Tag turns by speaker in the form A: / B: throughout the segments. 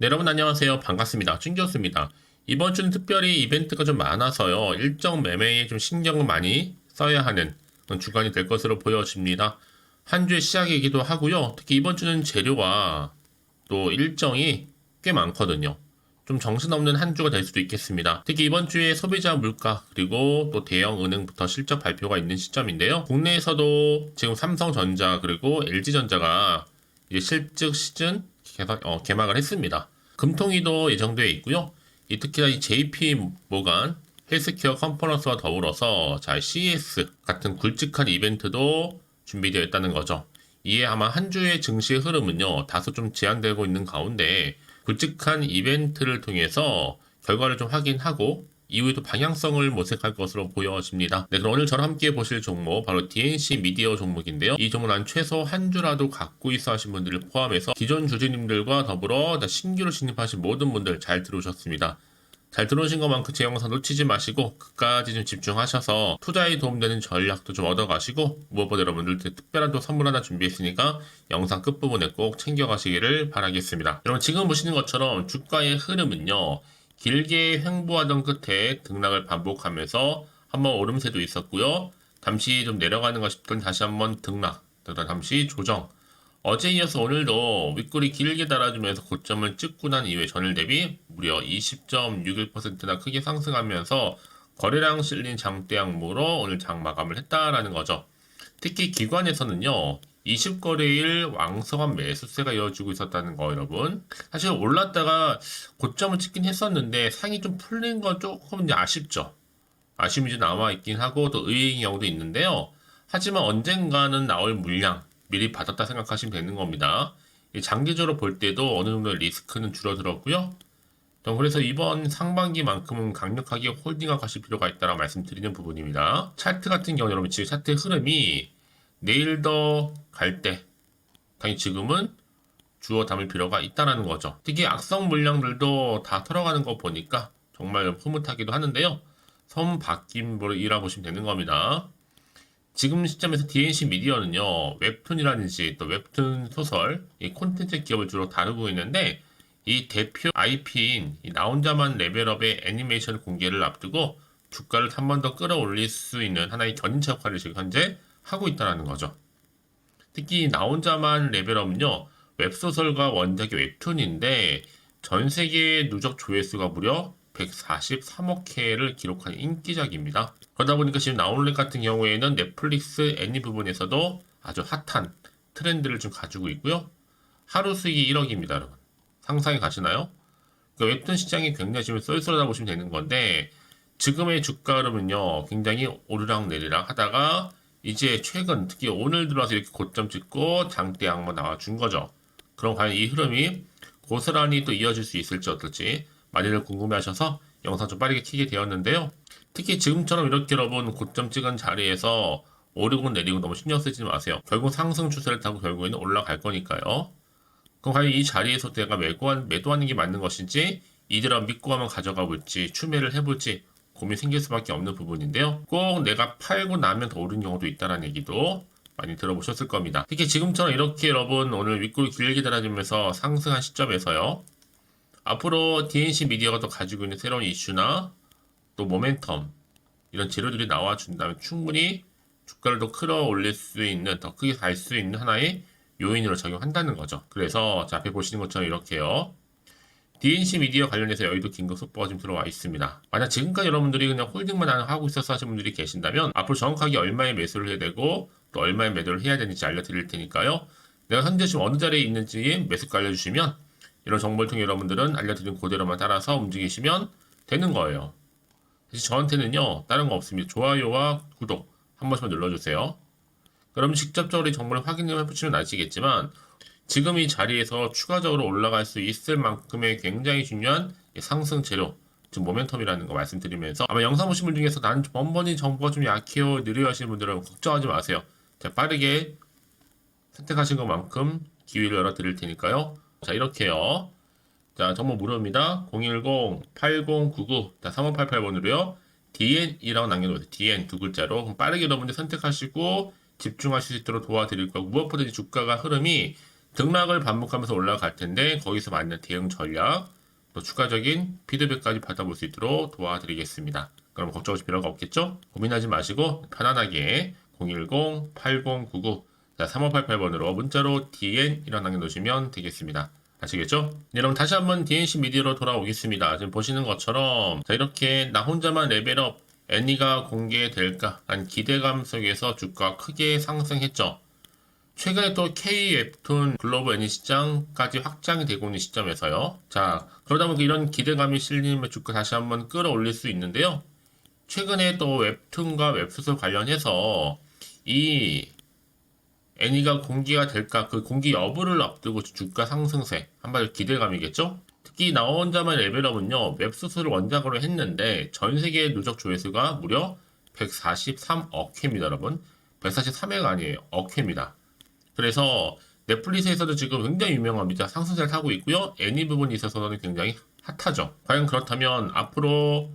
A: 네, 여러분 안녕하세요. 반갑습니다. 춘교수입니다. 이번 주는 특별히 이벤트가 좀 많아서요. 일정 매매에 좀 신경을 많이 써야 하는 그런 주간이 될 것으로 보여집니다. 한 주의 시작이기도 하고요. 특히 이번 주는 재료와 또 일정이 꽤 많거든요. 좀 정신없는 한 주가 될 수도 있겠습니다. 특히 이번 주에 소비자 물가 그리고 또 대형 은행부터 실적 발표가 있는 시점인데요. 국내에서도 지금 삼성전자 그리고 LG전자가 이제 실적 시즌 개막을 했습니다. 금통위도 예정되어 있고요. 특히나 이 JP 모간 헬스케어 컨퍼런스와 더불어서 CES 같은 굵직한 이벤트도 준비되어 있다는 거죠. 이에 아마 한 주의 증시의 흐름은요, 다소 좀 제한되고 있는 가운데 굵직한 이벤트를 통해서 결과를 좀 확인하고 이후에도 방향성을 모색할 것으로 보여집니다. 네, 그럼 오늘 저랑 함께 보실 종목 바로 DNC 미디어 종목인데요. 이 종목은 최소 한 주라도 갖고 있어 하신 분들을 포함해서 기존 주주님들과 더불어 신규로 진입하신 모든 분들 잘 들어오셨습니다. 잘 들어오신 것만큼 제 영상 놓치지 마시고 끝까지 좀 집중하셔서 투자에 도움되는 전략도 좀 얻어가시고 무엇보다 여러분들 특별한 또 선물 하나 준비했으니까 영상 끝부분에 꼭 챙겨가시기를 바라겠습니다. 여러분 지금 보시는 것처럼 주가의 흐름은요. 길게 횡보하던 끝에 등락을 반복하면서 한번 오름세도 있었고요. 잠시 좀 내려가는 것 싶더니 다시 한번 등락, 잠시 조정. 어제 이어서 오늘도 윗골이 길게 달아주면서 고점을 찍고 난 이후에 전일 대비 무려 20.61%나 크게 상승하면서 거래량 실린 장대 양모로 오늘 장 마감을 했다라는 거죠. 특히 기관에서는요. 20거래일 왕성한 매수세가 이어지고 있었다는 거 여러분. 사실 올랐다가 고점을 찍긴 했었는데 상이 좀 풀린 건 조금 이제 아쉽죠. 아쉬움이 좀 남아있긴 하고 또 의외인 경우도 있는데요. 하지만 언젠가는 나올 물량 미리 받았다 생각하시면 되는 겁니다. 장기적으로 볼 때도 어느 정도 리스크는 줄어들었고요. 그래서 이번 상반기만큼은 강력하게 홀딩하고 가실 필요가 있다고 말씀드리는 부분입니다. 차트 같은 경우 여러분 지금 차트의 흐름이 내일 더 갈 때, 당연히 지금은 주어 담을 필요가 있다는 거죠. 특히 악성 물량들도 다 털어가는 거 보니까 정말 흐뭇하기도 하는데요. 선바뀜으로 일하보시면 되는 겁니다. 지금 시점에서 DNC 미디어는요, 웹툰이라든지 또 웹툰 소설, 이 콘텐츠 기업을 주로 다루고 있는데, 이 대표 IP인 나 혼자만 레벨업의 애니메이션 공개를 앞두고 주가를 한 번 더 끌어올릴 수 있는 하나의 견인차 역할을 지금 현재 하고 있다는 거죠. 특히 나 혼자만 레벨업은요, 웹소설과 원작의 웹툰인데 전 세계 누적 조회수가 무려 143억 회를 기록한 인기작입니다. 그러다 보니까 지금 나온렉 같은 경우에는 넷플릭스 애니 부분에서도 아주 핫한 트렌드를 좀 가지고 있고요. 하루 수익이 1억입니다, 여러분. 상상이 가시나요? 그러니까 웹툰 시장이 굉장히 지금 쏠쏠하다 보시면 되는 건데 지금의 주가 흐름은요, 굉장히 오르락 내리락 하다가 이제 최근 특히 오늘 들어와서 이렇게 고점 찍고 장대 양모 나와준 거죠. 그럼 과연 이 흐름이 고스란히 또 이어질 수 있을지 어떨지 많이들 궁금해하셔서 영상 좀 빠르게 키게 되었는데요. 특히 지금처럼 이렇게 여러분 고점 찍은 자리에서 오르고 내리고 너무 신경 쓰지 마세요. 결국 상승 추세를 타고 결국에는 올라갈 거니까요. 그럼 과연 이 자리에서 내가 매도하는 게 맞는 것인지 이대로 믿고 한번 가져가 볼지 추매를 해볼지 고민 생길 수밖에 없는 부분인데요. 꼭 내가 팔고 나면 더 오른 경우도 있다는 얘기도 많이 들어보셨을 겁니다. 특히 지금처럼 이렇게 여러분 오늘 윗골이 길게 달아지면서 상승한 시점에서요. 앞으로 DNC 미디어가 또 가지고 있는 새로운 이슈나 또 모멘텀 이런 재료들이 나와준다면 충분히 주가를 더 끌어올릴 수 있는 더 크게 갈 수 있는 하나의 요인으로 작용한다는 거죠. 그래서 자, 앞에 보시는 것처럼 이렇게요. DNC 미디어 관련해서 여의도 긴급 속보가 지금 들어와 있습니다. 만약 지금까지 여러분들이 그냥 홀딩만 하고 있어서 하시는 분들이 계신다면 앞으로 정확하게 얼마에 매수를 해야 되고 또 얼마에 매도를 해야 되는지 알려드릴 테니까요. 내가 현재 지금 어느 자리에 있는지 매수가 알려주시면 이런 정보를 통해 여러분들은 알려드린 그대로만 따라서 움직이시면 되는 거예요. 사실 저한테는요, 다른 거 없습니다. 좋아요와 구독 한 번씩만 눌러주세요. 그럼 직접적으로 이 정보를 확인해 보시면 아시겠지만 지금 이 자리에서 추가적으로 올라갈 수 있을 만큼의 굉장히 중요한 상승 재료, 즉 모멘텀이라는 거 말씀드리면서 아마 영상 보신 분 중에서 나는 번번이 정보가 좀 약해요, 느려요 하시는 분들은 걱정하지 마세요. 자, 빠르게 선택하신 것만큼 기회를 열어드릴 테니까요. 자, 이렇게요. 자, 정보 무료입니다. 010-8099, 3588번으로요. DN이라고 남겨놓으세요. DN 두 글자로. 그럼 빠르게 여러분들 선택하시고 집중하실 수 있도록 도와드릴 거고, 무엇보다 주가가 흐름이 등락을 반복하면서 올라갈 텐데 거기서 맞는 대응 전략, 또 추가적인 피드백까지 받아볼 수 있도록 도와드리겠습니다. 그럼 걱정하실 필요가 없겠죠? 고민하지 마시고 편안하게 010-8099 3588번으로 문자로 DN이라는 단계 놓으시면 되겠습니다. 아시겠죠? 여러분 다시 한번 DNC 미디어로 돌아오겠습니다. 지금 보시는 것처럼 이렇게 나 혼자만 레벨업 애니가 공개될까 한 기대감 속에서 주가 크게 상승했죠. 최근에 또 K 웹툰 글로벌 애니 시장까지 확장이 되고 있는 시점에서요. 자, 그러다 보니까 이런 기대감이 실리면 주가 다시 한번 끌어올릴 수 있는데요. 최근에 또 웹툰과 웹소설 관련해서 이 애니가 공개가 될까 그 공개 여부를 앞두고 주가 상승세 한마디로 기대감이겠죠. 특히 나 혼자만 레벨업은요 웹소설을 원작으로 했는데 전 세계 누적 조회수가 무려 143억 회입니다 여러분. 143회가 아니에요 억회입니다. 그래서 넷플릭스에서도 지금 굉장히 유명합니다. 상승세를 타고 있고요. 애니 부분이 있어서는 굉장히 핫하죠. 과연 그렇다면 앞으로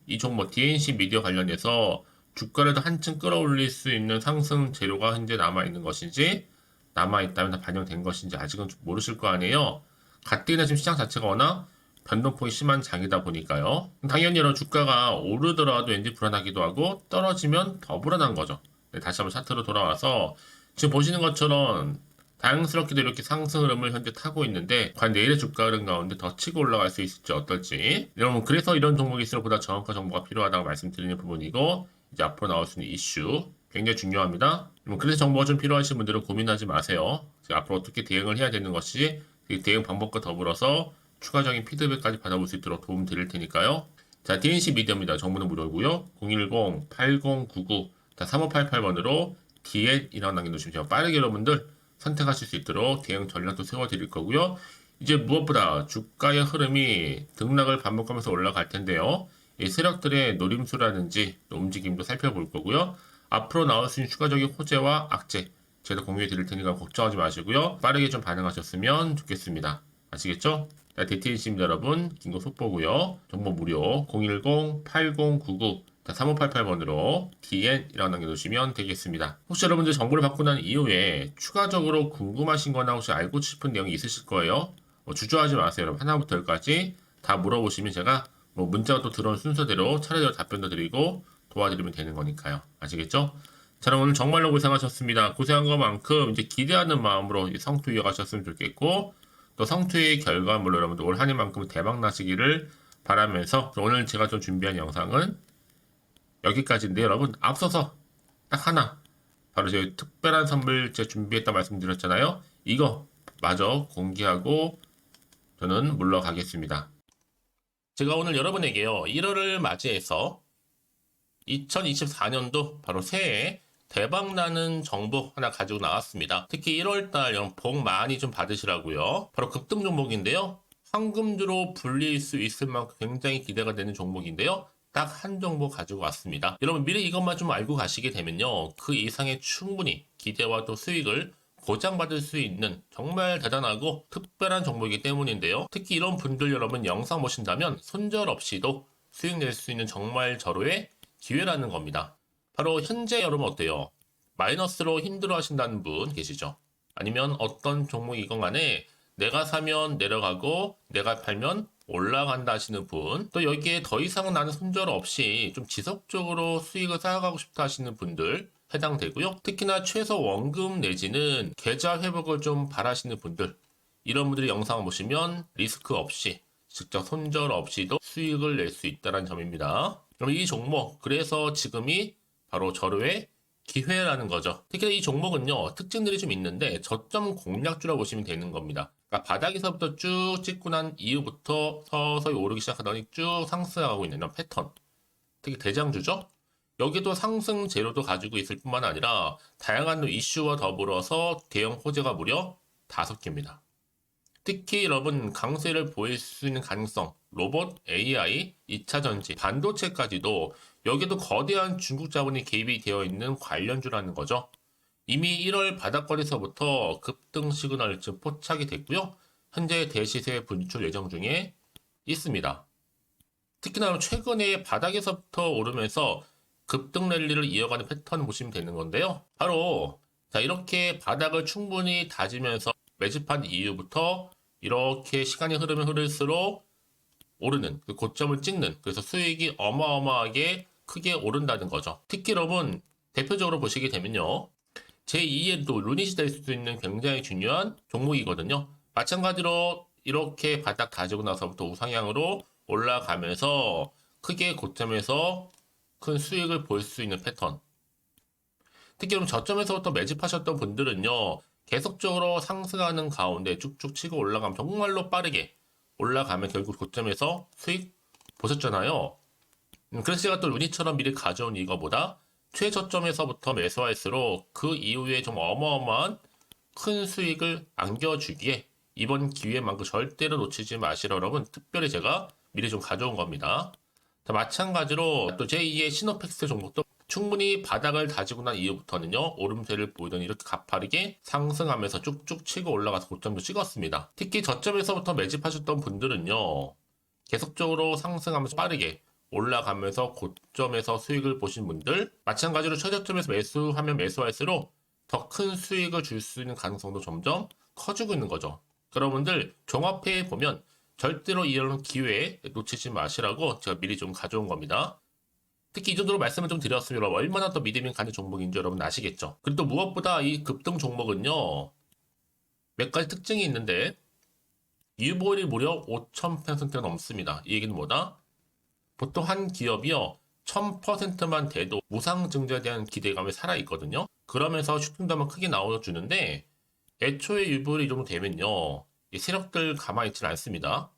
A: 이 종목 DNC 미디어 관련해서 주가를 더 한층 끌어올릴 수 있는 상승 재료가 현재 남아있는 것인지 남아있다면 다 반영된 것인지 아직은 모르실 거 아니에요. 가뜩이나 지금 시장 자체가 워낙 변동폭이 심한 장이다 보니까요. 당연히 이런 주가가 오르더라도 왠지 불안하기도 하고 떨어지면 더 불안한 거죠. 네, 다시 한번 차트로 돌아와서 지금 보시는 것처럼 다양스럽게도 이렇게 상승 흐름을 현재 타고 있는데 과연 내일의 주가 흐름 가운데 더 치고 올라갈 수 있을지 어떨지 여러분 그래서 이런 종목일수록 보다 정확한 정보가 필요하다고 말씀드리는 부분이고 이제 앞으로 나올 수 있는 이슈 굉장히 중요합니다. 그래서 정보가 좀 필요하신 분들은 고민하지 마세요. 앞으로 어떻게 대응을 해야 되는 것이 대응 방법과 더불어서 추가적인 피드백까지 받아볼 수 있도록 도움 드릴 테니까요. 자, DNC 미디어입니다. 정보는 무료고요. 010-8099-3588번으로 DN이라고 남겨놓으시면 빠르게 여러분들 선택하실 수 있도록 대응 전략도 세워드릴 거고요. 이제 무엇보다 주가의 흐름이 등락을 반복하면서 올라갈 텐데요. 이 세력들의 노림수라든지 움직임도 살펴볼 거고요. 앞으로 나올 수 있는 추가적인 호재와 악재 제가 공유해 드릴 테니까 걱정하지 마시고요. 빠르게 좀 반응하셨으면 좋겠습니다. 아시겠죠? 자, DTNC입니다 여러분. 긴거 속보고요. 정보 무료 010-8099 3588번으로 DN이라고 남겨두시면 되겠습니다. 혹시 여러분들 정보를 받고 난 이후에 추가적으로 궁금하신 거나 혹시 알고 싶은 내용이 있으실 거예요. 주저하지 마세요. 여러분 하나부터 열까지 다 물어보시면 제가 문자가 또 들어온 순서대로 차례대로 답변도 드리고 도와드리면 되는 거니까요. 아시겠죠? 자, 그럼 오늘 정말로 고생하셨습니다. 고생한 것만큼 이제 기대하는 마음으로 성투 이어가셨으면 좋겠고 또 성투의 결과물로 여러분들 올 한 해만큼 대박 나시기를 바라면서 오늘 제가 좀 준비한 영상은 여기까지인데 여러분 앞서서 딱 하나 바로 제 특별한 선물 제가 준비했다 말씀드렸잖아요. 이거 마저 공개하고 저는 물러가겠습니다. 제가 오늘 여러분에게요 1월을 맞이해서 2024년도 바로 새해 대박나는 정보 하나 가지고 나왔습니다. 특히 1월달 복 많이 좀 받으시라고요. 바로 급등 종목인데요. 황금주로 불릴 수 있을 만큼 굉장히 기대가 되는 종목인데요. 딱 한 종목 가지고 왔습니다. 여러분 미리 이것만 좀 알고 가시게 되면요. 그 이상의 충분히 기대와 또 수익을 보장받을 수 있는 정말 대단하고 특별한 종목이기 때문인데요. 특히 이런 분들 여러분 영상 보신다면 손절 없이도 수익 낼 수 있는 정말 절호의 기회라는 겁니다. 바로 현재 여러분 어때요? 마이너스로 힘들어 하신다는 분 계시죠? 아니면 어떤 종목이건 간에 내가 사면 내려가고 내가 팔면 올라간다 하시는 분, 또 여기에 더 이상 나는 손절 없이 좀 지속적으로 수익을 쌓아가고 싶다 하시는 분들 해당되고요. 특히나 최소 원금 내지는 계좌 회복을 좀 바라시는 분들, 이런 분들이 영상을 보시면 리스크 없이 직접 손절 없이도 수익을 낼 수 있다는 점입니다. 그럼 이 종목, 그래서 지금이 바로 절호의 기회라는 거죠. 특히 이 종목은요, 특징들이 좀 있는데 저점 공략주라고 보시면 되는 겁니다. 그러니까 바닥에서부터 쭉 찍고 난 이후부터 서서히 오르기 시작하더니 쭉 상승하고 있는 이런 패턴. 특히 대장주죠. 여기도 상승 재료도 가지고 있을 뿐만 아니라 다양한 이슈와 더불어서 대형 호재가 무려 5개입니다. 특히 여러분 강세를 보일 수 있는 가능성, 로봇, AI, 2차 전지, 반도체까지도 여기도 거대한 중국 자본이 개입이 되어 있는 관련주라는 거죠. 이미 1월 바닥거리서부터 급등 시그널 즉 포착이 됐고요. 현재 대시세 분출 예정 중에 있습니다. 특히나 최근에 바닥에서부터 오르면서 급등 랠리를 이어가는 패턴을 보시면 되는 건데요. 바로 자 이렇게 바닥을 충분히 다지면서 매집한 이후부터 이렇게 시간이 흐르면 흐를수록 오르는, 그 고점을 찍는, 그래서 수익이 어마어마하게 크게 오른다는 거죠. 특히 여러분, 대표적으로 보시게 되면요. 제2의 또 루닛이 될 수도 있는 굉장히 중요한 종목이거든요. 마찬가지로 이렇게 바닥 다지고 나서부터 우상향으로 올라가면서 크게 고점에서 큰 수익을 볼 수 있는 패턴. 특히 그럼 저점에서부터 매집하셨던 분들은요, 계속적으로 상승하는 가운데 쭉쭉 치고 올라가면 정말로 빠르게 올라가면 결국 고점에서 수익 보셨잖아요. 그래서 제가 또 루니처럼 미리 가져온 이거보다 최저점에서부터 매수할수록 그 이후에 좀 어마어마한 큰 수익을 안겨주기에 이번 기회만큼 절대로 놓치지 마시라 여러분 특별히 제가 미리 좀 가져온 겁니다. 자, 마찬가지로 또 제2의 시노팩스 종목도 충분히 바닥을 다지고 난 이후부터는요 오름세를 보이더니 이렇게 가파르게 상승하면서 쭉쭉 치고 올라가서 고점도 찍었습니다. 특히 저점에서부터 매집하셨던 분들은요 계속적으로 상승하면서 빠르게 올라가면서 고점에서 수익을 보신 분들 마찬가지로 최저점에서 매수하면 매수할수록 더 큰 수익을 줄 수 있는 가능성도 점점 커지고 있는 거죠. 여러분들 종합해 보면 절대로 이런 기회에 놓치지 마시라고 제가 미리 좀 가져온 겁니다. 특히 이 정도로 말씀을 좀 드렸으면 여러분 얼마나 더 믿음이 가는 종목인지 여러분 아시겠죠? 그리고 또 무엇보다 이 급등 종목은요 몇 가지 특징이 있는데 유보율이 무려 5,000%가 넘습니다. 이 얘기는 뭐다? 보통 한 기업이요 1000%만 돼도 무상증자에 대한 기대감이 살아있거든요. 그러면서 슈팅도 한번 크게 나와주는데 애초에 유보율이 이 정도 되면요 이 세력들 가만히 있지는 않습니다.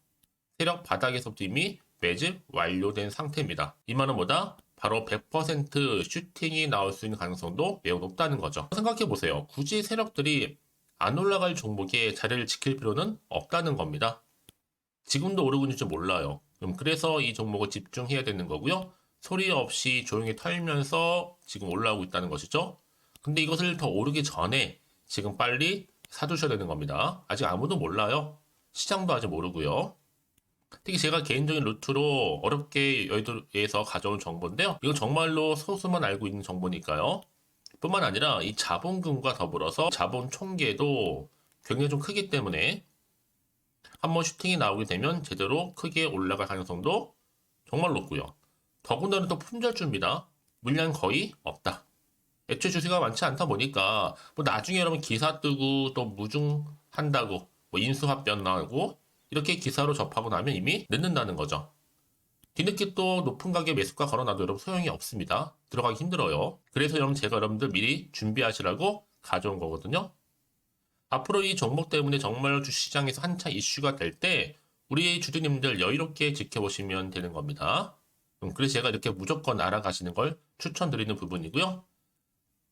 A: 세력 바닥에서부터 이미 매집 완료된 상태입니다. 이 말은 뭐다? 바로 100% 슈팅이 나올 수 있는 가능성도 매우 높다는 거죠. 생각해보세요. 굳이 세력들이 안 올라갈 종목에 자리를 지킬 필요는 없다는 겁니다. 지금도 오르고 있는지 몰라요. 그래서 이 종목을 집중해야 되는 거고요. 소리 없이 조용히 털면서 지금 올라오고 있다는 것이죠. 근데 이것을 더 오르기 전에 지금 빨리 사두셔야 되는 겁니다. 아직 아무도 몰라요. 시장도 아직 모르고요. 특히 제가 개인적인 루트로 어렵게 여의도에서 가져온 정보인데요. 이건 정말로 소수만 알고 있는 정보니까요. 뿐만 아니라 이 자본금과 더불어서 자본 총계도 굉장히 좀 크기 때문에 한번 슈팅이 나오게 되면 제대로 크게 올라갈 가능성도 정말 높고요. 더군다나 또 품절주입니다. 물량 거의 없다. 애초에 주식가 많지 않다 보니까 뭐 나중에 여러분 기사 뜨고 또 무중한다고 뭐 인수합병 나고 이렇게 기사로 접하고 나면 이미 늦는다는 거죠. 뒤늦게 또 높은 가격에 매수가 걸어놔도 여러분 소용이 없습니다. 들어가기 힘들어요. 그래서 여러분 제가 여러분들 미리 준비하시라고 가져온 거거든요. 앞으로 이 종목 때문에 정말 주시장에서 한창 이슈가 될 때 우리 주주님들 여유롭게 지켜보시면 되는 겁니다. 그래서 제가 이렇게 무조건 알아가시는 걸 추천드리는 부분이고요.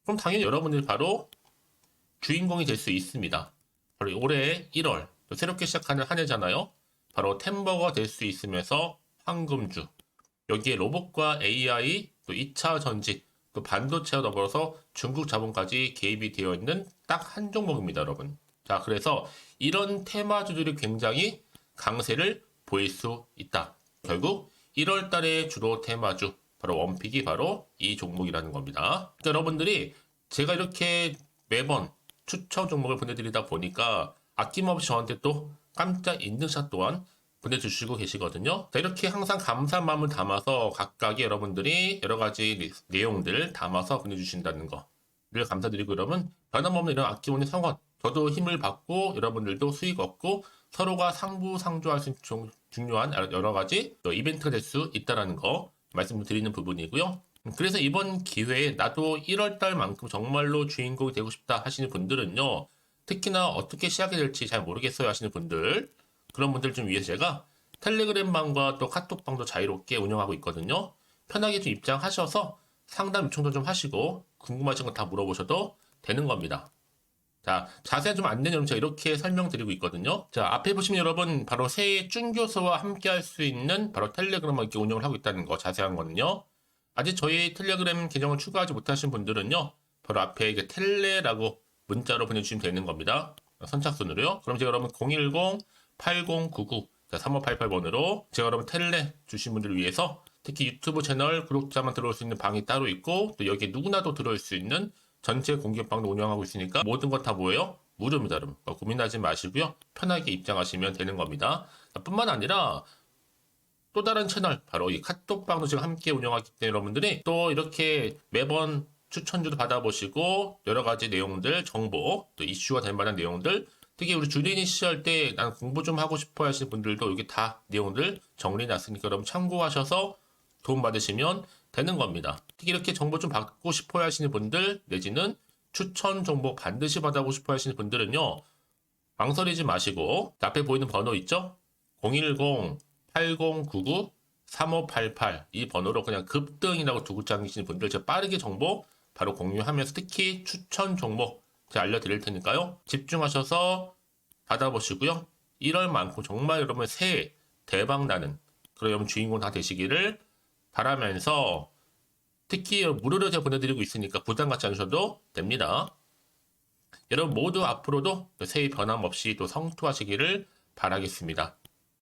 A: 그럼 당연히 여러분들이 바로 주인공이 될 수 있습니다. 바로 올해 1월 또 새롭게 시작하는 한 해잖아요. 바로 템버가 될 수 있으면서 황금주 여기에 로봇과 AI 또 2차 전지 또 반도체와 더불어서 중국 자본까지 개입이 되어 있는 딱 한 종목입니다, 여러분. 자, 그래서 이런 테마주들이 굉장히 강세를 보일 수 있다. 결국 1월 달에 주로 테마주 바로 원픽이 바로 이 종목이라는 겁니다. 그러니까 여러분들이 제가 이렇게 매번 추천 종목을 보내드리다 보니까 아낌없이 저한테 또 깜짝 인증샷 또한 보내주시고 계시거든요. 자, 이렇게 항상 감사한 마음을 담아서 각각의 여러분들이 여러 가지 내용들 담아서 보내주신다는 거를 감사드리고 여러분 변함없는 이런 아낌없는 성원 저도 힘을 받고 여러분들도 수익 얻고 서로가 상부상조할 수 있는 중요한 여러 가지 이벤트가 될 수 있다는 거 말씀드리는 부분이고요. 그래서 이번 기회에 나도 1월달만큼 정말로 주인공이 되고 싶다 하시는 분들은요. 특히나 어떻게 시작이 될지 잘 모르겠어요 하시는 분들 그런 분들 좀 위해서 제가 텔레그램 방과 또 카톡방도 자유롭게 운영하고 있거든요. 편하게 좀 입장하셔서 상담 요청도 좀 하시고 궁금하신 거 다 물어보셔도 되는 겁니다. 자, 자세한 좀 안내는 여러분 제가 이렇게 설명드리고 있거든요. 자, 앞에 보시면 여러분 바로 새해 쭌교수와 함께 할 수 있는 바로 텔레그램을 이렇게 운영을 하고 있다는 거 자세한 거는요. 아직 저희 텔레그램 계정을 추가하지 못하신 분들은요. 바로 앞에 이게 텔레라고 문자로 보내주시면 되는 겁니다. 선착순으로요. 그럼 제가 여러분 010-8099-3588번으로 제가 여러분 텔레 주신 분들을 위해서 특히 유튜브 채널 구독자만 들어올 수 있는 방이 따로 있고 또 여기에 누구나도 들어올 수 있는 전체 공개방도 운영하고 있으니까 모든 것 다 뭐예요? 무료입니다, 여러분. 그러니까 고민하지 마시고요. 편하게 입장하시면 되는 겁니다. 뿐만 아니라 또 다른 채널, 바로 이 카톡방도 지금 함께 운영하기 때문에 여러분들이 또 이렇게 매번 추천주도 받아보시고 여러 가지 내용들, 정보, 또 이슈가 될 만한 내용들, 특히 우리 주린이 시절 때 난 공부 좀 하고 싶어 하시는 분들도 여기 다 내용들 정리해놨으니까 여러분 참고하셔서 도움 받으시면 되는 겁니다. 특히 이렇게 정보 좀 받고 싶어 하시는 분들, 내지는 추천 정보 반드시 받아보고 싶어 하시는 분들은요, 망설이지 마시고 앞에 보이는 번호 있죠? 010-8099-3588 이 번호로 그냥 급등이라고 두고 당기시는 분들 제가 빠르게 정보 바로 공유하면서 특히 추천 종목 제가 알려드릴 테니까요. 집중하셔서 받아보시고요. 1월만큼 정말 여러분 새해 대박나는 그런 여러분 주인공 다 되시기를 바라면서 특히 무료로 제가 보내드리고 있으니까 부담 갖지 않으셔도 됩니다. 여러분 모두 앞으로도 새해 변함없이 또 성투하시기를 바라겠습니다.